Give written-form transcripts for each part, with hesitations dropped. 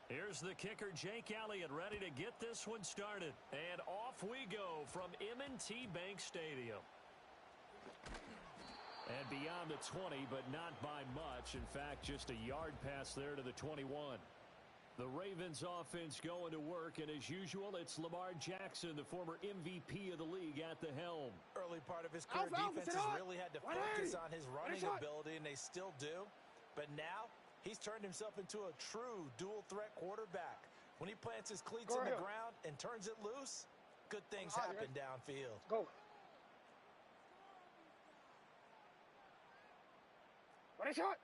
Here's the kicker, Jake Elliott, ready to get this one started. And off we go from M&T Bank Stadium. And beyond the 20, but not by much. In fact, just a yard pass there to the 21. The Ravens offense going to work, and as usual, it's Lamar Jackson, the former MVP of the league, at the helm. Early part of his career, defenses really had to focus on his running ability, and they still do. But now, he's turned himself into a true dual-threat quarterback. When he plants his cleats in the ground and turns it loose, good things happen downfield. Go. What a shot!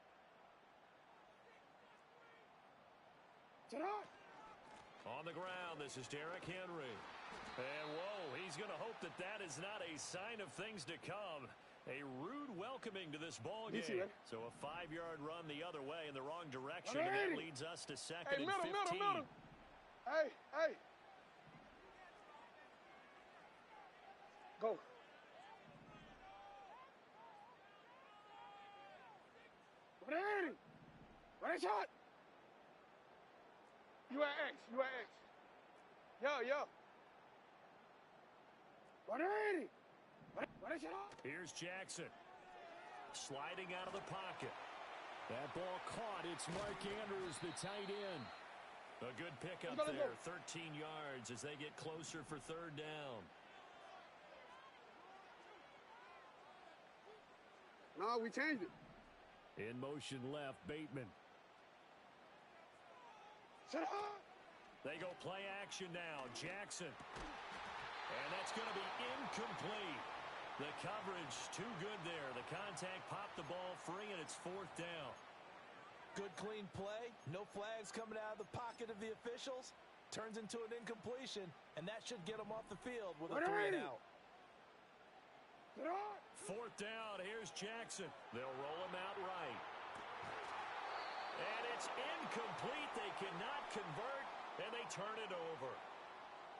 On the ground, this is Derrick Henry. And whoa, he's going to hope that that is not a sign of things to come. A rude welcoming to this ball game. So a 5-yard run the other way in the wrong direction, and that leads us to second and 15. Middle. Hey. Go. What a shot! You at X. Yo. 180. What a shot! Here's Jackson. Sliding out of the pocket. That ball caught. It's Mark Andrews, the tight end. A good pickup there. 13 yards as they get closer for third down. No, we changed it. In motion left, Bateman. They go play action now. Jackson. And that's going to be incomplete. The coverage too good there. The contact popped the ball free, and it's fourth down. Good clean play. No flags coming out of the pocket of the officials. Turns into an incompletion, and that should get them off the field with a 3-and-out. Fourth down. Here's Jackson. They'll roll him out right. And it's incomplete. They cannot convert, and they turn it over.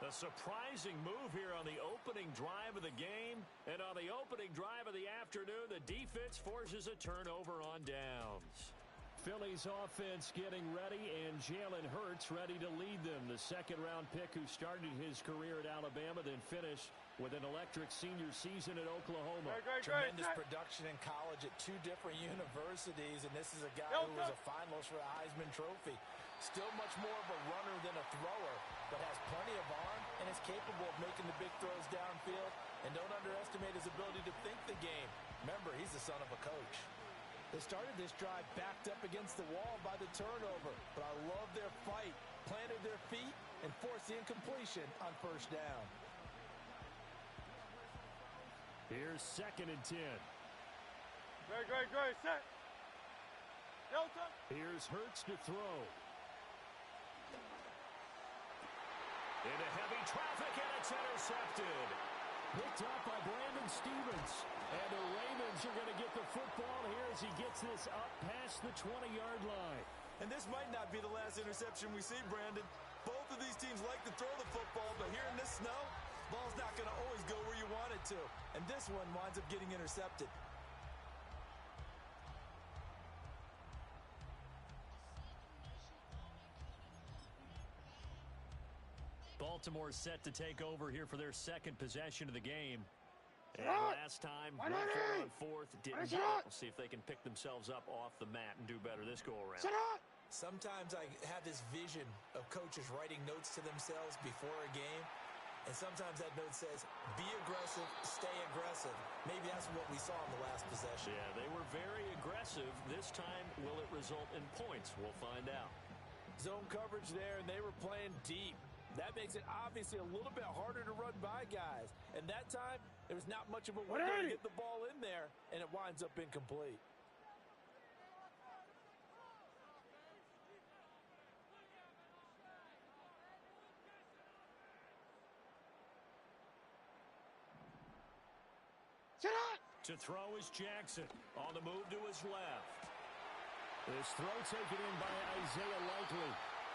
A surprising move here on the opening drive of the game. And on the opening drive of the afternoon, the defense forces a turnover on downs. Philly's offense getting ready, and Jalen Hurts ready to lead them. The second-round pick who started his career at Alabama, then finished with an electric senior season at Oklahoma. Tremendous production in college at 2 different universities, and this is a guy who was a finalist for a Heisman Trophy. Still much more of a runner than a thrower, but has plenty of arm and is capable of making the big throws downfield. And don't underestimate his ability to think the game. Remember, he's the son of a coach. They started this drive backed up against the wall by the turnover, but I love their fight, planted their feet, and forced the incompletion on first down. Here's second and 10. Great, set. Delta. Here's Hurts to throw. Into heavy traffic, and it's intercepted. Picked up by Brandon Stevens. And the Ravens are going to get the football here as he gets this up past the 20-yard line. And this might not be the last interception we see, Brandon. Both of these teams like to throw the football, but here in this snow, ball's not going to always go where you want it to. And this one winds up getting intercepted. Baltimore set to take over here for their second possession of the game. And last time, went for it on fourth, didn't get it. We'll see if they can pick themselves up off the mat and do better this go-around. Sometimes I have this vision of coaches writing notes to themselves before a game, and sometimes that note says, be aggressive, stay aggressive. Maybe that's what we saw in the last possession. Yeah, they were very aggressive. This time, will it result in points? We'll find out. Zone coverage there, and they were playing deep. That makes it obviously a little bit harder to run by guys. And that time, there was not much of a window to get the ball in there, and it winds up incomplete. To throw is Jackson. On the move to his left. This throw taken in by Isaiah Likely.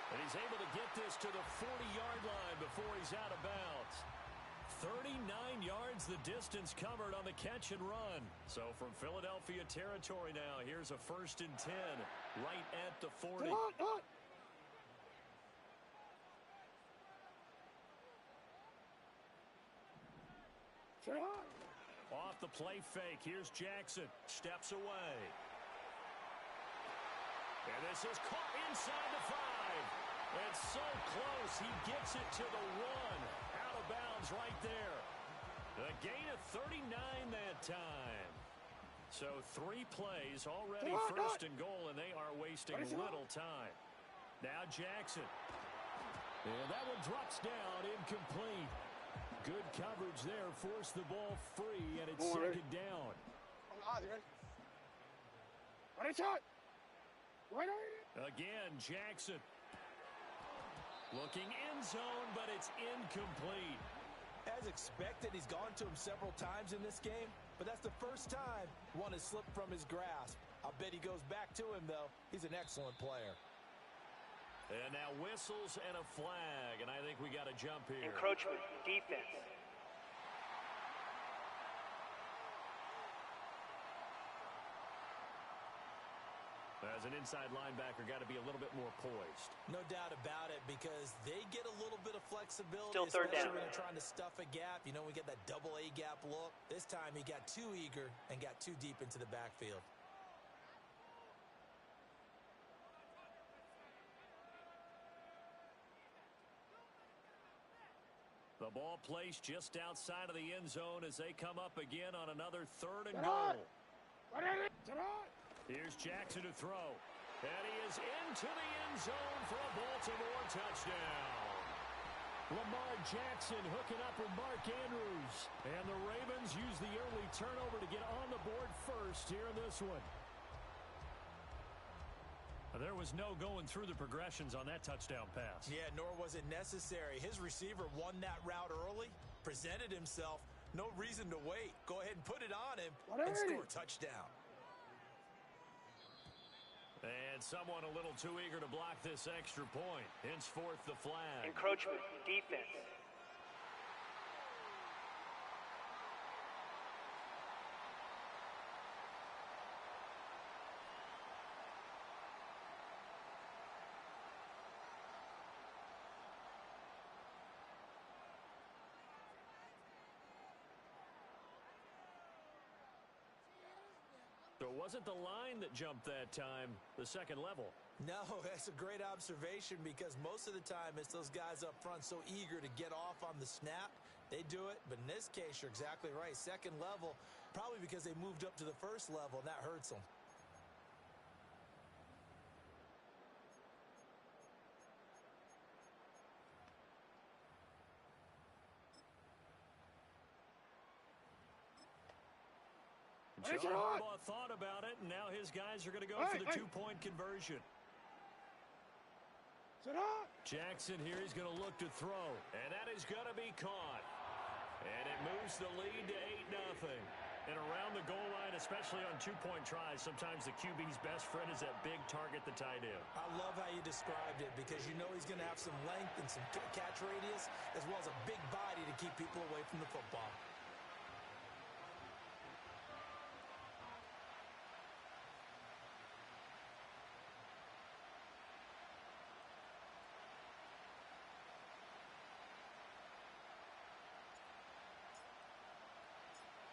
And he's able to get this to the 40-yard line before he's out of bounds. 39 yards the distance covered on the catch and run. So from Philadelphia territory now, here's a 1st and 10 right at the 40. Off the play fake. Here's Jackson. Steps away. And this is caught inside the 5. It's so close. He gets it to the 1. Out of bounds right there. A gain of 39 that time. So 3 plays already first and goal, and they are wasting little time. Now Jackson. And that one drops down, incomplete. Good coverage there. Forced the ball free, and it's second down. Again, Jackson. Looking end zone, but it's incomplete. As expected, he's gone to him several times in this game, but that's the first time one has slipped from his grasp. I'll bet he goes back to him, though. He's an excellent player. And now whistles and a flag, and I think we got a jump here. Encroachment, defense. As an inside linebacker, got to be a little bit more poised. No doubt about it, because they get a little bit of flexibility, Still third down. especially when they're trying to stuff a gap. You know, we get that double A gap look. This time he got too eager and got too deep into the backfield. The ball placed just outside of the end zone as they come up again on another 3rd and goal. Here's Jackson to throw. And he is into the end zone for a Baltimore touchdown. Lamar Jackson hooking up with Mark Andrews. And the Ravens use the early turnover to get on the board first here in this one. There was no going through the progressions on that touchdown pass. Yeah, nor was it necessary. His receiver won that route early, presented himself. No reason to wait. Go ahead and put it on him and score a touchdown. And someone a little too eager to block this extra point. Henceforth the flag. Encroachment, defense. So it wasn't the line that jumped that time, the second level. No, that's a great observation, because most of the time it's those guys up front so eager to get off on the snap. They do it, but in this case, you're exactly right. Second level, probably because they moved up to the first level, and that hurts them. John Harbaugh thought about it, and now his guys are going to go for the 2-point conversion. Jackson here, he's going to look to throw, and that is going to be caught. And it moves the lead to 8-0. And around the goal line, especially on 2-point tries, sometimes the QB's best friend is that big target, the tight end. I love how you described it, because you know he's going to have some length and some catch radius, as well as a big body to keep people away from the football.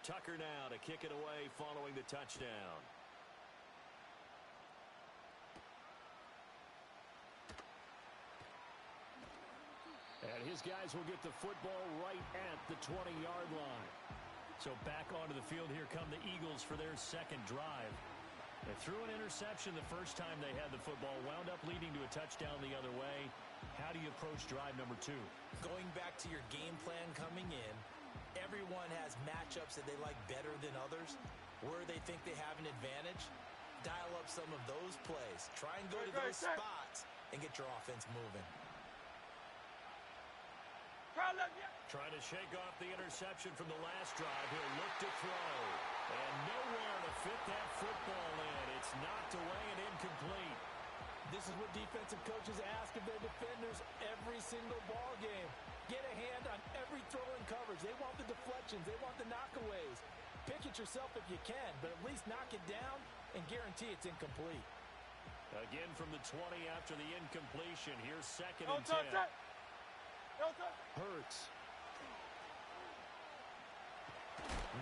Tucker now to kick it away following the touchdown. And his guys will get the football right at the 20-yard line. So back onto the field, here come the Eagles for their second drive. They threw an interception the first time they had the football, wound up leading to a touchdown the other way. How do you approach drive number 2? Going back to your game plan coming in, everyone has matchups that they like better than others, where they think they have an advantage. Dial up some of those plays. Try and go to those spots and get your offense moving. Trying to shake off the interception from the last drive. He'll look to throw. And nowhere to fit that football in. It's knocked away and incomplete. This is what defensive coaches ask of their defenders every single ball game. Get a hand on every throw and coverage. They want the deflections. They want the knockaways. Pick it yourself if you can, but at least knock it down and guarantee it's incomplete. Again from the 20 after the incompletion. Here's 2nd and 10. Hurts.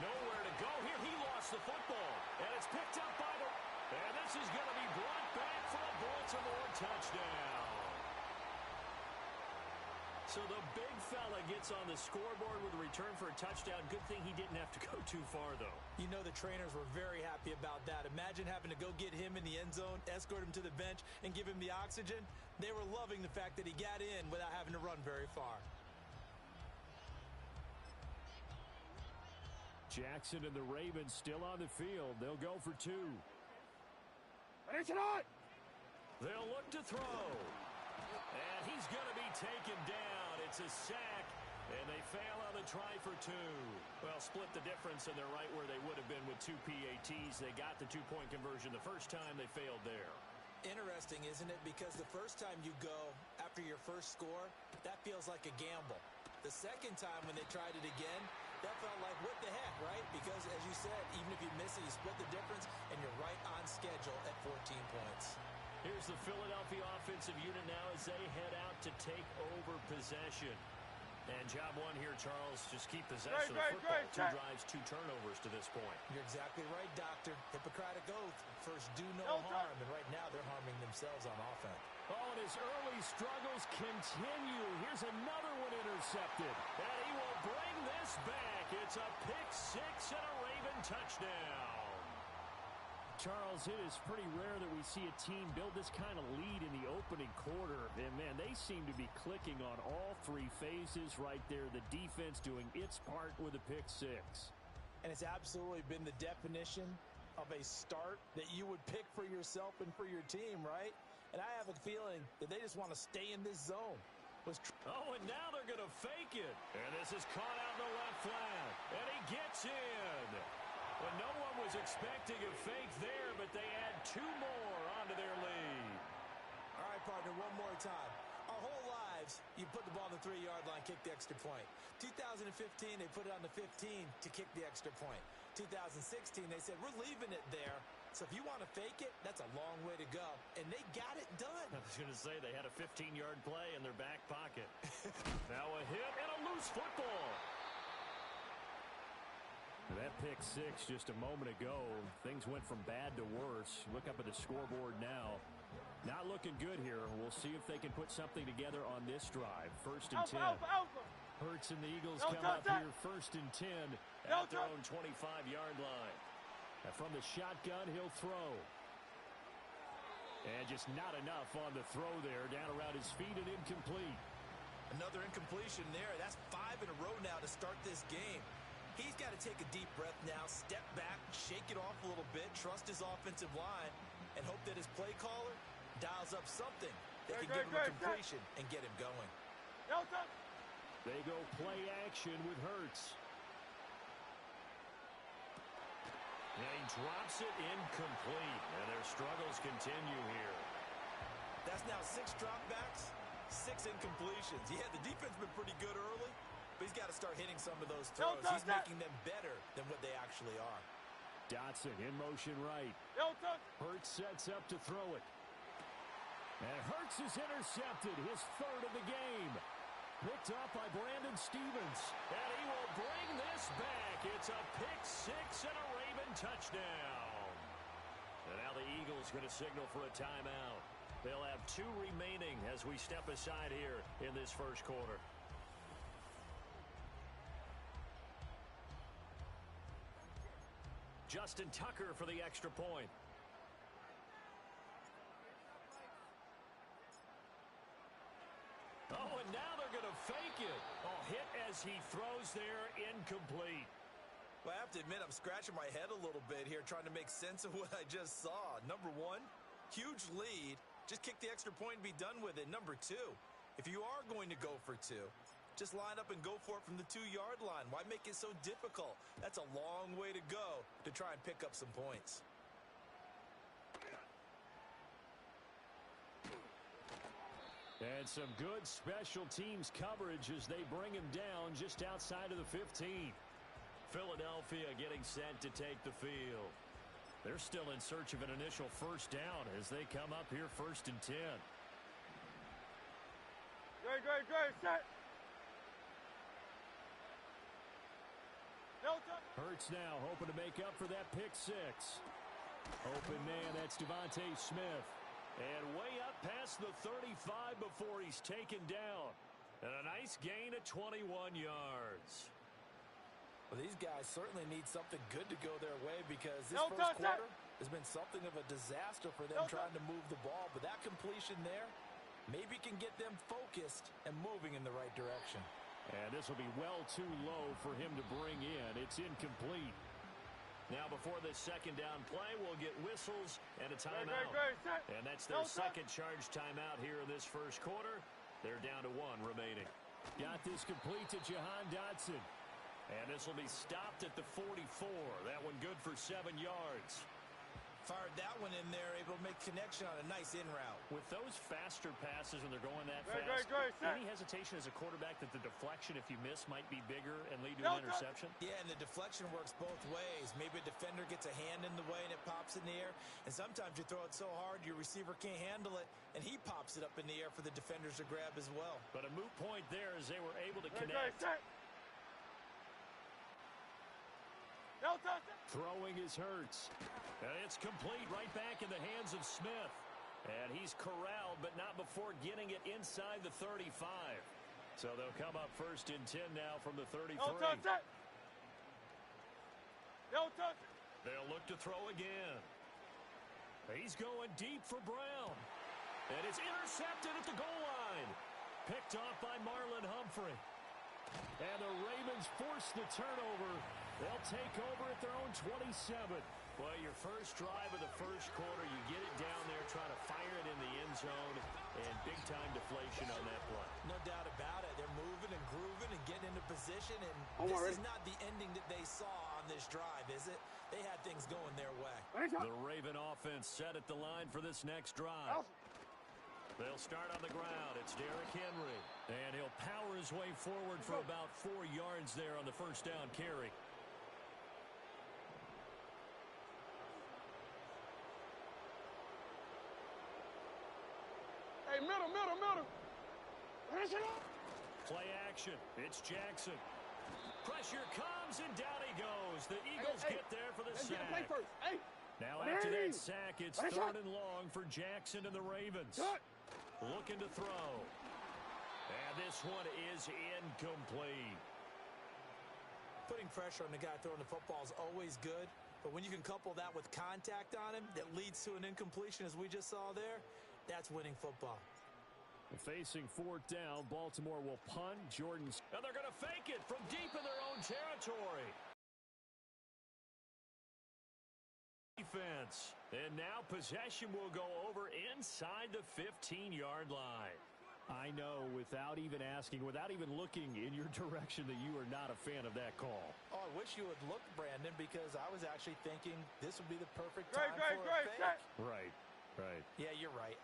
Nowhere to go here. He lost the football. And it's picked up by the... And this is going to be brought back for a Baltimore touchdown. So the big fella gets on the scoreboard with a return for a touchdown. Good thing he didn't have to go too far, though. You know the trainers were very happy about that. Imagine having to go get him in the end zone, escort him to the bench, and give him the oxygen. They were loving the fact that he got in without having to run very far. Jackson and the Ravens still on the field. They'll go for two. They'll look to throw. And he's going to be taken down. It's a sack, and they fail on the try for two. Well, split the difference, and they're right where they would have been with two PATs. They got the two-point conversion the first time. They failed there. Interesting, isn't it? Because the first time you go after your first score, that feels like a gamble. The second time when they tried it again, that felt like, what the heck, right? Because, as you said, even if you miss it, you split the difference, and you're right on schedule at 14 points. Here's the Philadelphia offensive unit now as they head out to take over possession. And job one here, Charles, just keep possession of the football. Two drives, two turnovers to this point. You're exactly right, Doctor. Hippocratic oath. First, do no harm. And right now, they're harming themselves on offense. Oh, and his early struggles continue. Here's another one intercepted. And he will bring this back. It's a pick six and a Raven touchdown. Charles, it is pretty rare that we see a team build this kind of lead in the opening quarter. And, man, they seem to be clicking on all three phases right there. The defense doing its part with a pick six. And it's absolutely been the definition of a start that you would pick for yourself and for your team, right? And I have a feeling that they just want to stay in this zone. Oh, and now they're going to fake it. And this is caught out in the left flat. And he gets in. Well, no one was expecting a fake there, but they add two more onto their lead. All right, partner, one more time. Our whole lives, you put the ball on the 3-yard line, kick the extra point. 2015, they put it on the 15 to kick the extra point. 2016, they said, we're leaving it there. So if you want to fake it, that's a long way to go. And they got it done. I was going to say they had a 15-yard play in their back pocket. Now a hit and a loose football. That pick six just a moment ago. Things went from bad to worse. Look up at the scoreboard now. Not looking good here. We'll see if they can put something together on this drive. First and 10. Hurts and the Eagles come up here first and 10 at their own 25-yard line. And from the shotgun, he'll throw. And just not enough on the throw there. Down around his feet and incomplete. Another incompletion there. That's 5 in a row now to start this game. He's got to take a deep breath now, step back, shake it off a little bit, trust his offensive line, and hope that his play caller dials up something that can give him a completion and get him going. They go play action with Hurts. And he drops it incomplete, and their struggles continue here. That's now 6 dropbacks, 6 incompletions. Yeah, the defense been pretty good early. But he's got to start hitting some of those throws. He's making them better than what they actually are. Dotson in motion right. Hurts sets up to throw it. And Hurts is intercepted, his third of the game. Picked up by Brandon Stevens. And he will bring this back. It's a pick six and a Raven touchdown. And now the Eagles going to signal for a timeout. They'll have 2 remaining as we step aside here in this first quarter. Justin Tucker for the extra point. Oh, and now they're going to fake it. Oh, hit as he throws there, incomplete. Well, I have to admit, I'm scratching my head a little bit here trying to make sense of what I just saw. Number 1, huge lead. Just kick the extra point and be done with it. Number 2, if you are going to go for 2, just line up and go for it from the 2-yard line. Why make it so difficult? That's a long way to go to try and pick up some points. And some good special teams coverage as they bring him down just outside of the 15. Philadelphia getting set to take the field. They're still in search of an initial first down as they come up here first and 10. Great, set. Hurts now hoping to make up for that pick six. Open man, that's Devontae Smith. And way up past the 35 before he's taken down. And a nice gain of 21 yards. Well, these guys certainly need something good to go their way because this first quarter has been something of a disaster for them trying to move the ball. But that completion there maybe can get them focused and moving in the right direction. And this will be well too low for him to bring in. It's incomplete. Now before this second down play, we'll get whistles and a timeout. And that's their second charge timeout here in this first quarter. They're down to one remaining. Got this complete to Jahan Dotson. And this will be stopped at the 44. That one good for 7 yards. Fired that one in there, able to make connection on a nice in route. With those faster passes when they're going that fast, any hesitation as a quarterback that the deflection, if you miss, might be bigger and lead to an interception? Yeah, and the deflection works both ways. Maybe a defender gets a hand in the way and it pops in the air. And sometimes you throw it so hard your receiver can't handle it, and he pops it up in the air for the defenders to grab as well. But a moot point there as they were able to connect. Throwing is Hurts. And it's complete right back in the hands of Smith. And he's corralled, but not before getting it inside the 35. So they'll come up first and 10 now from the 33. They'll look to throw again. He's going deep for Brown. And it's intercepted at the goal line. Picked off by Marlon Humphrey. And the Ravens force the turnover. They'll take over at their own 27. Well, your first drive of the first quarter, you get it down there, try to fire it in the end zone, and big-time deflation on that play. No doubt about it. They're moving and grooving and getting into position, and this is not the ending that they saw on this drive, is it? They had things going their way. The Raven offense set at the line for this next drive. They'll start on the ground. It's Derrick Henry, and he'll power his way forward for about 4 yards there on the first down carry. Hey, middle. Play action. It's Jackson. Pressure comes, and down he goes. The Eagles get there for the sack. Now after that sack, it's third and long for Jackson and the Ravens. Looking to throw. And this one is incomplete. Putting pressure on the guy throwing the football is always good, but when you can couple that with contact on him that leads to an incompletion, as we just saw there, that's winning football. Facing fourth down, Baltimore will punt. Jordan's, and they're going to fake it from deep in their own territory. Defense. And now possession will go over inside the 15-yard line. I know, without even asking, without even looking in your direction, that you are not a fan of that call. Oh, I wish you would look, Brandon, because I was actually thinking this would be the perfect time for a fake. Right. Yeah, you're right.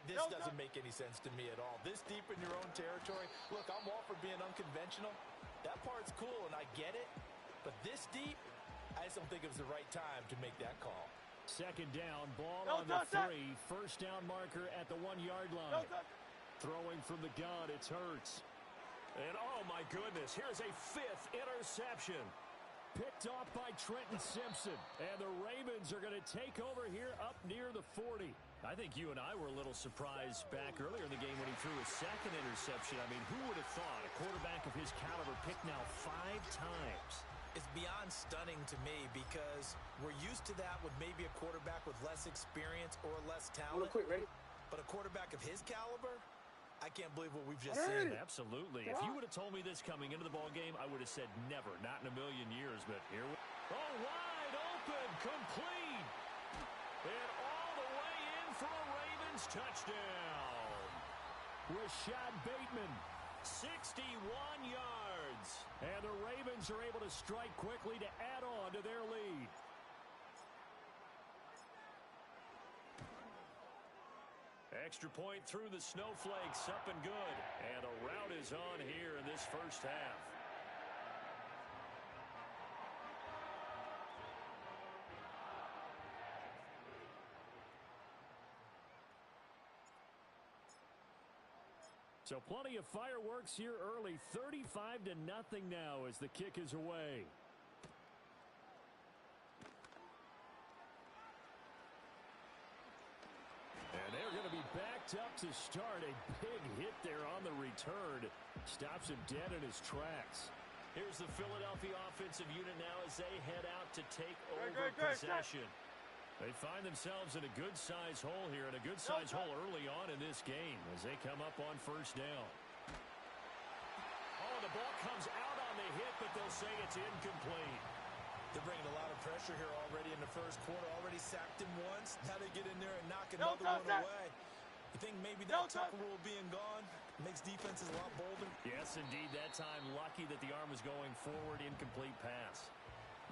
This doesn't make any sense to me at all. This deep in your own territory. Look, I'm all for being unconventional. That part's cool, and I get it. But this deep, I just don't think it was the right time to make that call. Second down, ball on the 3. First down marker at the 1-yard line. Throwing from the gun, it's Hurts. And oh my goodness, here's a 5th interception. Picked off by Trenton Simpson. And the Ravens are going to take over here up near the 40. I think you and I were a little surprised back earlier in the game when he threw his second interception. I mean, who would have thought a quarterback of his caliber picked now 5 times? It's beyond stunning to me because we're used to that with maybe a quarterback with less experience or less talent. But a quarterback of his caliber, I can't believe what we've just seen. Absolutely. If you would have told me this coming into the ball game, I would have said never, not in a million years. But here we wide open, complete. And all the way in for a Ravens touchdown. Rashad Bateman, 61 yards. And the Ravens are able to strike quickly to add on to their lead. Extra point through the snowflakes, up and good. And a rout is on here in this first half. So plenty of fireworks here early. 35-0 now as the kick is away. backed up to start. A big hit there on the return. Stops him dead in his tracks. Here's the Philadelphia offensive unit now as they head out to take over possession. They find themselves in a good-sized hole here, and a good-sized hole early on in this game as they come up on first down. Oh, the ball comes out on the hit, but they'll say it's incomplete. They're bringing a lot of pressure here already in the first quarter. Already sacked him once. Now they get in there and knock another one away. You think maybe that tuck rule being gone makes defenses a lot bolder? Yes, indeed. That time, lucky that the arm was going forward. Incomplete pass.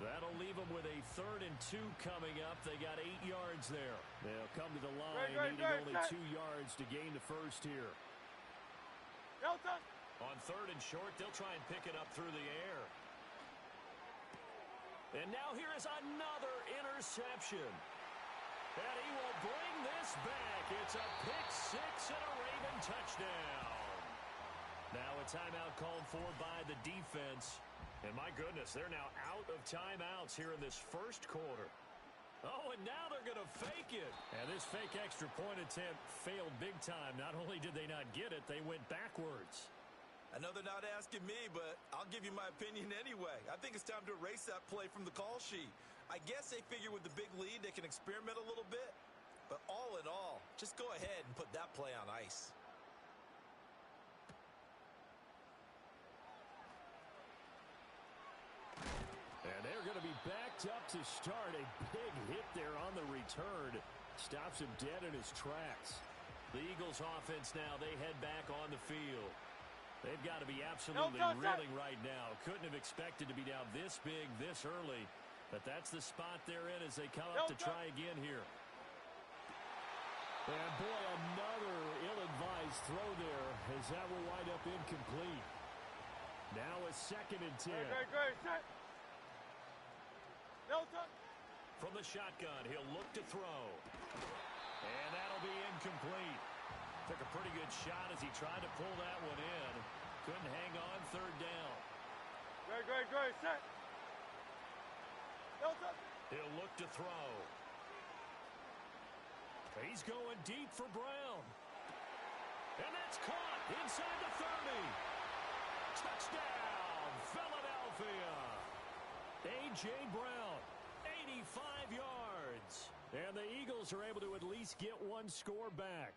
That'll leave them with a 3rd and 2 coming up. They got 8 yards there. They'll come to the line, needing only 2 yards to gain the first here. On 3rd and short, they'll try and pick it up through the air. And now here is another interception. And he will bring this back. It's a pick-6 and a Raven touchdown. Now a timeout called for by the defense. And my goodness, they're now out of timeouts here in this first quarter. Oh, and now they're going to fake it. And this fake extra point attempt failed big time. Not only did they not get it, they went backwards. I know they're not asking me, but I'll give you my opinion anyway. I think it's time to erase that play from the call sheet. I guess they figure with the big lead they can experiment a little bit. But all in all, just go ahead and put that play on ice. And they're going to be backed up to start. A big hit there on the return. Stops him dead in his tracks. The Eagles offense now, they head back on the field. They've got to be absolutely reeling right now. Couldn't have expected to be down this big, this early. But that's the spot they're in as they come up to try again here. And boy, another ill-advised throw there as that will wind up incomplete. Now a 2nd and 10. From the shotgun, he'll look to throw. And that'll be incomplete. Took a pretty good shot as he tried to pull that one in. Couldn't hang on 3rd down. Set. He'll look to throw. He's going deep for Brown. And that's caught inside the 30. Touchdown, Philadelphia. A.J. Brown, 85 yards. And the Eagles are able to at least get one score back.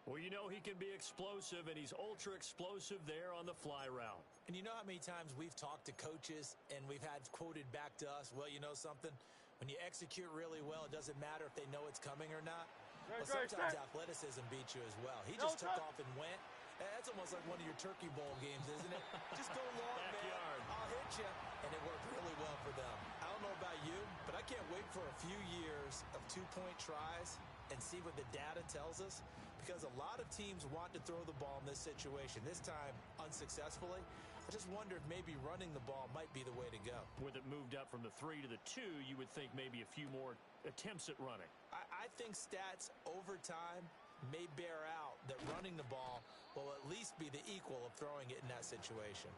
Well, you know he can be explosive, and he's ultra-explosive there on the fly route. And you know how many times we've talked to coaches, and we've had quoted back to us, well, you know something? When you execute really well, it doesn't matter if they know it's coming or not. Well, sometimes athleticism beats you as well. He just took off and went. That's almost like one of your Turkey Bowl games, isn't it? Just go long, man. I'll hit you. And it worked really well for them. I don't know about you, but I can't wait for a few years of 2-point tries and see what the data tells us. Because a lot of teams want to throw the ball in this situation. This time, unsuccessfully. I just wonder if maybe running the ball might be the way to go. With it moved up from the 3 to the 2, you would think maybe a few more attempts at running. I think stats over time may bear out that running the ball will at least be the equal of throwing it in that situation.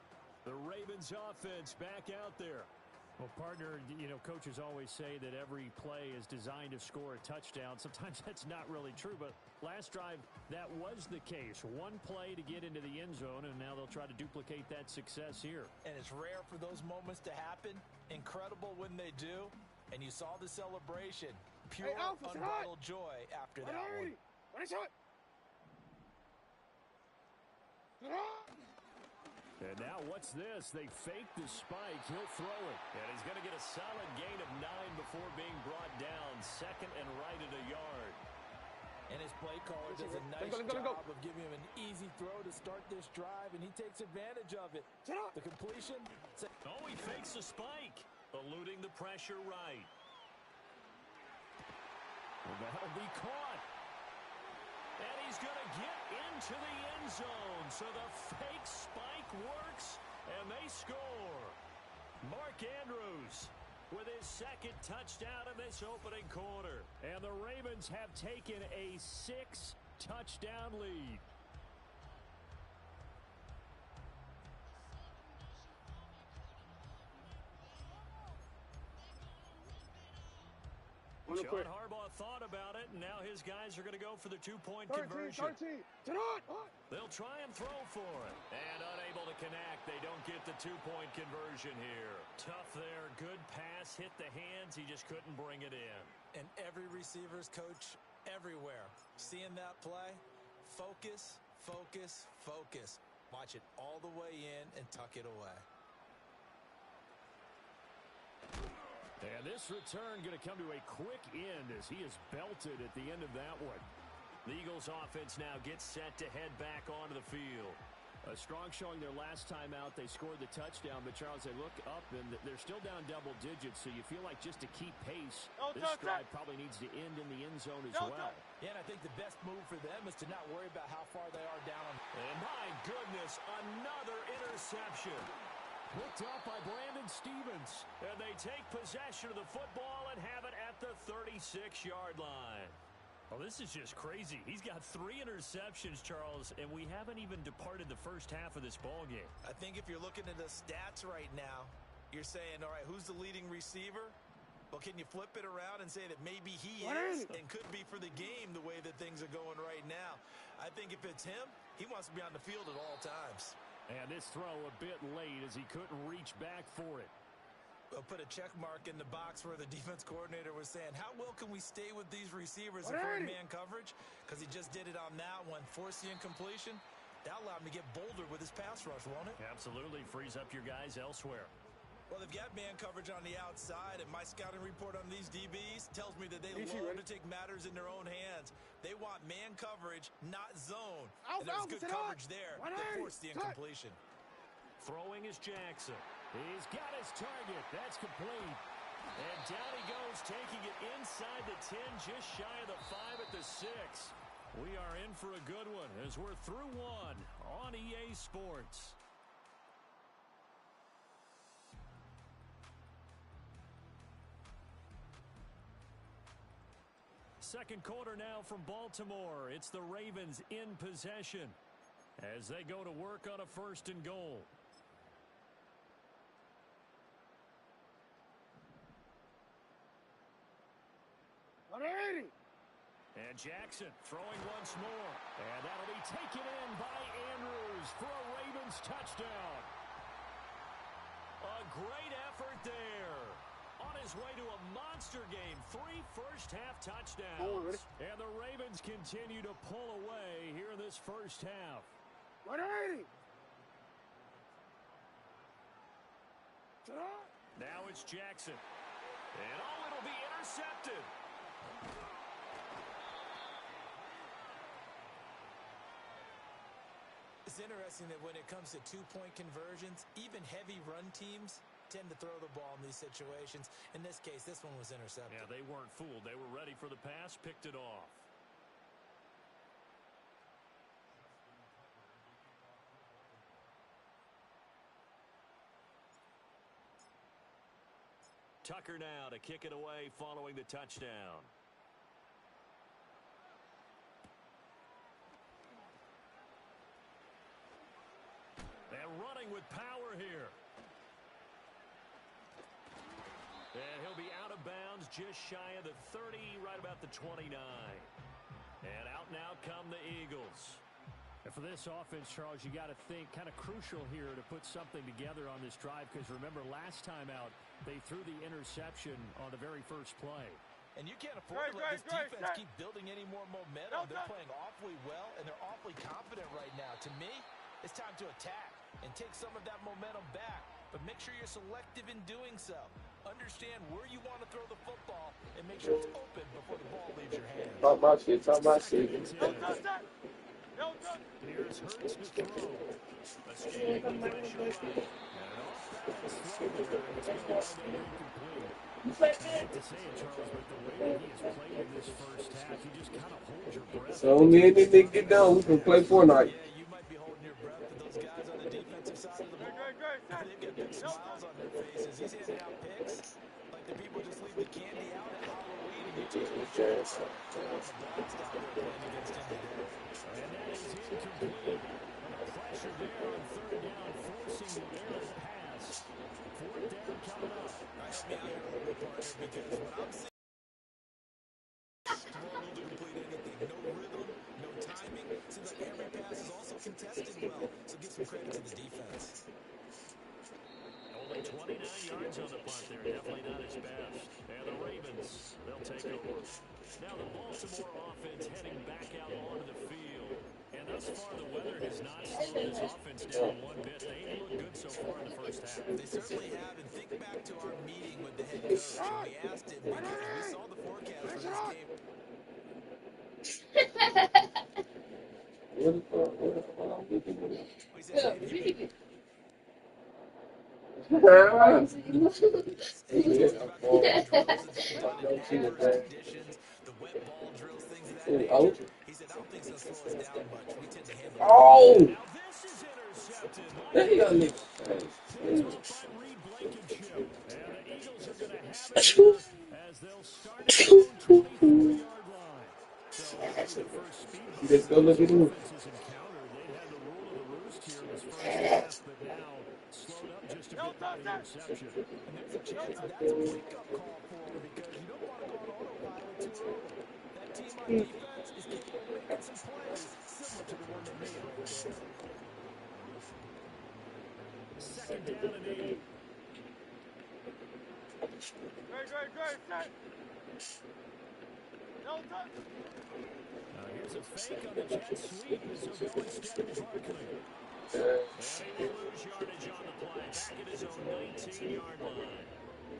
The Ravens offense back out there. Well, partner, you know, coaches always say that every play is designed to score a touchdown. Sometimes that's not really true, but last drive, that was the case. One play to get into the end zone, and now they'll try to duplicate that success here. And it's rare for those moments to happen. Incredible when they do. And you saw the celebration. Pure, unbridled joy after that one. And now what's this? They fake the spike. He'll throw it. And he's going to get a solid gain of 9 before being brought down. 2nd and right at a yard. And his play caller does a nice job of giving him an easy throw to start this drive, and he takes advantage of it. The completion. Oh, he fakes the spike. Eluding the pressure right. Well, that'll be caught. And he's going to get into the end zone. So the fake spike works, and they score. Mark Andrews with his 2nd touchdown in this opening quarter. And the Ravens have taken a 6-touchdown lead. John Harbaugh thought about it, and now his guys are going to go for the two-point conversion. They'll try and throw for it. And unable to connect. They don't get the two-point conversion here. Tough there. Good pass. Hit the hands. He just couldn't bring it in. And every receiver's coach everywhere. Seeing that play, focus, focus, focus. Watch it all the way in and tuck it away. And this return going to come to a quick end as he is belted at the end of that one. The Eagles offense now gets set to head back onto the field. A strong showing their last time out. They scored the touchdown, but Charles, they look up and they're still down double digits, so you feel like just to keep pace, this drive probably needs to end in the end zone as well. Yeah, and I think the best move for them is to not worry about how far they are down. And my goodness, another interception. Picked up by Brandon Stevens. And they take possession of the football and have it at the 36-yard line. Well, this is just crazy. He's got 3 interceptions, Charles, and we haven't even departed the first half of this ballgame. I think if you're looking at the stats right now, you're saying, all right, who's the leading receiver? Well, can you flip it around and say that maybe he is and could be for the game the way that things are going right now? I think if it's him, he wants to be on the field at all times. And this throw a bit late as he couldn't reach back for it. We'll put a check mark in the box where the defense coordinator was saying, how well can we stay with these receivers if we're in man coverage? Because he just did it on that one. Force the incompletion. That allowed him to get bolder with his pass rush, won't it? Absolutely. Frees up your guys elsewhere. Well, they've got man coverage on the outside, and my scouting report on these DBs tells me that they love to take matters in their own hands. They want man coverage, not zone. And there's good coverage there that forced the incompletion. Throwing is Jackson. He's got his target. That's complete. And down he goes, taking it inside the 10, just shy of the 5 at the 6. We are in for a good one as we're through one on EA Sports. Second quarter now from Baltimore. It's the Ravens in possession as they go to work on a 1st and goal. And Jackson throwing once more. And that'll be taken in by Andrews for a Ravens touchdown. A great effort there. On his way to a monster game. 3 first-half touchdowns. And the Ravens continue to pull away here in this first half. Now it's Jackson. And it'll be intercepted. It's interesting that when it comes to two-point conversions, even heavy run teams tend to throw the ball in these situations. In this case, this one was intercepted. Yeah, they weren't fooled. They were ready for the pass, picked it off. Tucker now to kick it away following the touchdown. And running with power here. And he'll be out of bounds just shy of the 30, right about the 29. And out now come the Eagles. And for this offense, Charles, you got to think kind of crucial here to put something together on this drive because remember last time out, they threw the interception on the very first play. And you can't afford to let this defense keep building any more momentum. They're playing awfully well, and they're awfully confident right now. To me, it's time to attack and take some of that momentum back. But make sure you're selective in doing so. Understand where you want to throw the football and make sure it's open before the ball leaves your hands. Talk my shit, talk my shit. Here's Hurts to throw. Escaping the pressure right. And an off-balance throw there. It's going to be incomplete. I hate to say it, Charles, but the way that he has played in this first half, you just kind of hold your breath. So me and this nigga get down, we can play Fortnite. Yeah, you might be holding your breath, but those guys on the defensive side of the ball, they've got big smiles on their faces. He's handing out picks like the people just leave the candy out at Halloween. And you just the blast out there playing against him today. And that is incomplete. And the pressure there on 3rd down, forcing the errant pass. 4th down coming up. Help me out here a little bit, partner, because what I'm seeing over. Now the Baltimore offense heading back out onto the field. And thus far, the weather has not slowed this offense down one bit. They've looked good so far in the first half. They certainly have. And think back to our meeting with the head coach. And we asked him because we saw the forecast for this game. What the fuck? I'm looking at? He said, maybe. The wet ball drills, things of that nature. He said, I don't think it's going to slow us down much. We tend to handle it. Oh! Now this is intercepted. Damn it. Picked off by Reed Blankenship. And the Eagles are going to have it here as they'll start at their own 24-yard line. So already the first speed bump Let's go look at him. offenses encountered. They'd had the rule of the roost here in this first half, but now slowed up just a bit by the interception. And there's a chance that's a wake-up call for him because you don't want to go on autopilot too early. That team on defense is capable of making some plays similar to the one they made right there. Second down and 8. Great, set. No touch. Here's a fake on the jet sweep as he'll go instead of Barkley. And he will lose yardage on the play. Back at his own 19-yard line.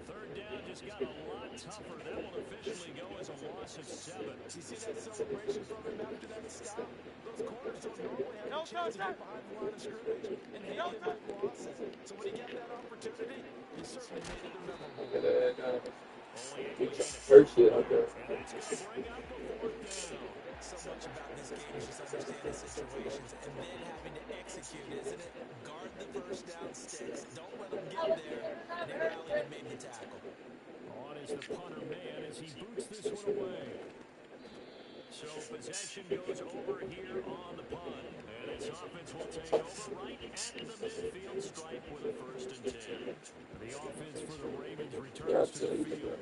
Third down just got a lot tougher. That will officially go as a loss of 7. You see that celebration from him after that stop? Those corners don't normally have a chance to get behind the line of scrimmage and handle big losses. So when he got that opportunity, he certainly made it memorable. First shit out there. And that's going to bring up a fourth down. So much about this game is just understanding situations and then having to execute, isn't it? Guard the first down sticks. Don't let them get there. And they rallied and made the tackle. On is the punter man as he boots this one away. So possession goes over here on the punt. And this offense will take over right at the midfield stripe with a 1st and 10. The offense for the Ravens returns to the field.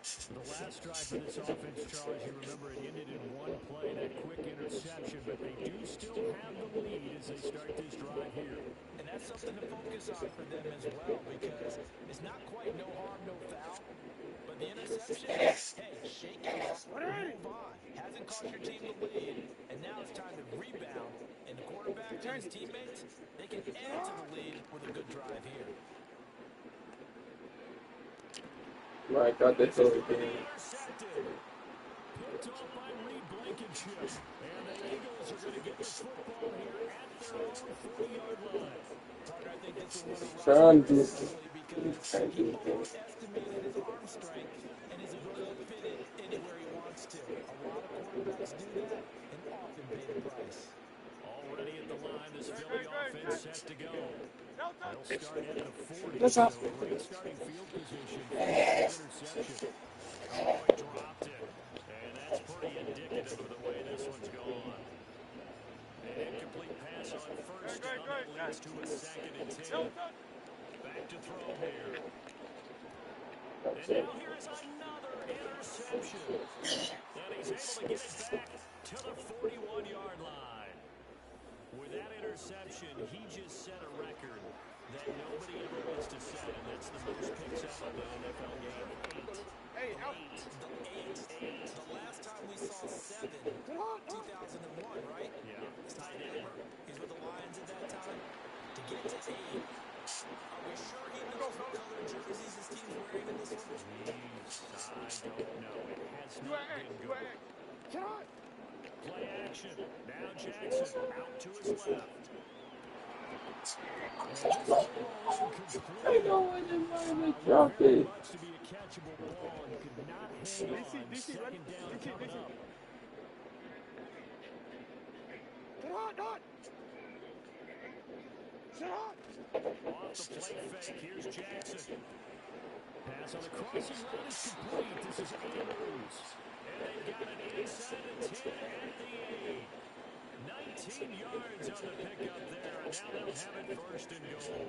The last drive for this offense, Charles, you remember it ended in one play, that quick interception, but they do still have the lead as they start this drive here. And that's something to focus on for them as well because it's not quite no harm, no foul. But the interception, hey, shake it off, move on. Hasn't cost your team the lead, and now it's time to rebound. And the quarterback and his teammates, they can add to the lead with a good drive here. Right, got that over there. Picked off by Reed Blankenship. And the Eagles are going to get the football here at their own 40-yard line. Parker, I think that's a winner Trying to do because he overestimated his arm strength and his ability to fit it anywhere he wants to. A lot of quarterbacks do that and often pay the price. Already at the line, this Philly offense set to go. They'll start at the 40. That's up. So great starting field position for the interception. Oh, he dropped it. And that's pretty indicative of the way this one's gone. An incomplete pass on first down that leads to a 2nd and 10. Back to throw here. And now here is another interception. And he's able to get it back to the 41-yard line. With that interception, he just set a record that nobody ever wants to set, and that's the most picks up of the NFL game. 8. Hey, eight. The last time we saw 7, 2001, right? Yeah. Ty Detmer. He's with the Lions at that time. To get to 8, are we sure he knows what color jerseys his team's wearing in this one? Jeez, I don't know. It has not been good. Play action. Now Jackson out to his left. I know when the man dropped it. Much to be a catchable ball and could not hang on. 2nd down coming up. Off the play fake. Here's Jackson. Pass on the crossing route is complete. This is Andrews. And they've got an inside the 10 at the 8. 19 yards on the pickup there, and now they'll have it 1st and goal.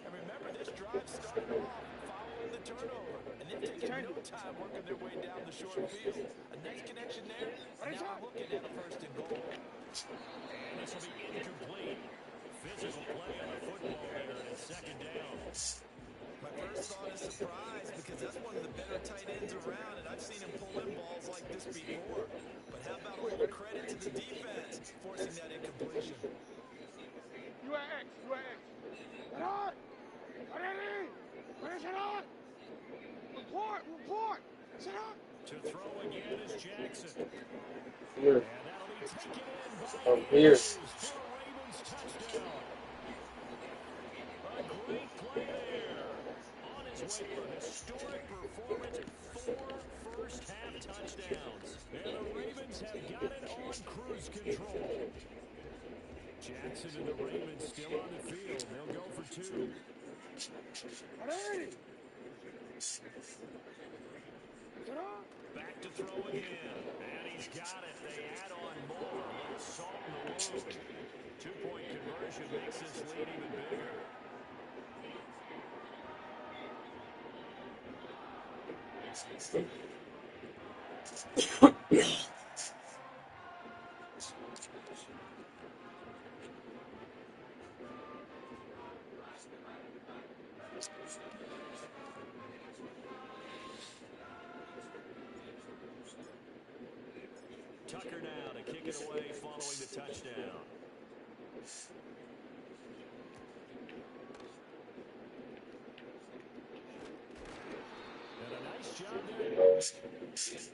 And remember, this drive started off following the turnover, and they've taken no time working their way down the short field. A nice connection there, and now looking at a 1st and goal. And this will be incomplete. Physical play on the football there, and it's 2nd down. My first thought is surprise because that's one of the better tight ends around, and I've seen him pull in balls like this before. But how about a little credit to the defense forcing that incompletion? You at X. You at X. Get on. Ready? Ready, sit on. Report. Report. Sit on. To throw again is Jackson. Here. And that'll be taken in by Here. Andrews for a Ravens touchdown. A great play there. On his way to a historic performance, 4 first-half touchdowns. And the Ravens have got it on cruise control. Jackson and the Ravens still on the field. They'll go for 2. Ready? Back to throw again. And he's got it. They add on more. A little salt in the wound. 2-point conversion makes this lead even bigger. Tucker now to kick it away following the touchdown. And a nice job there.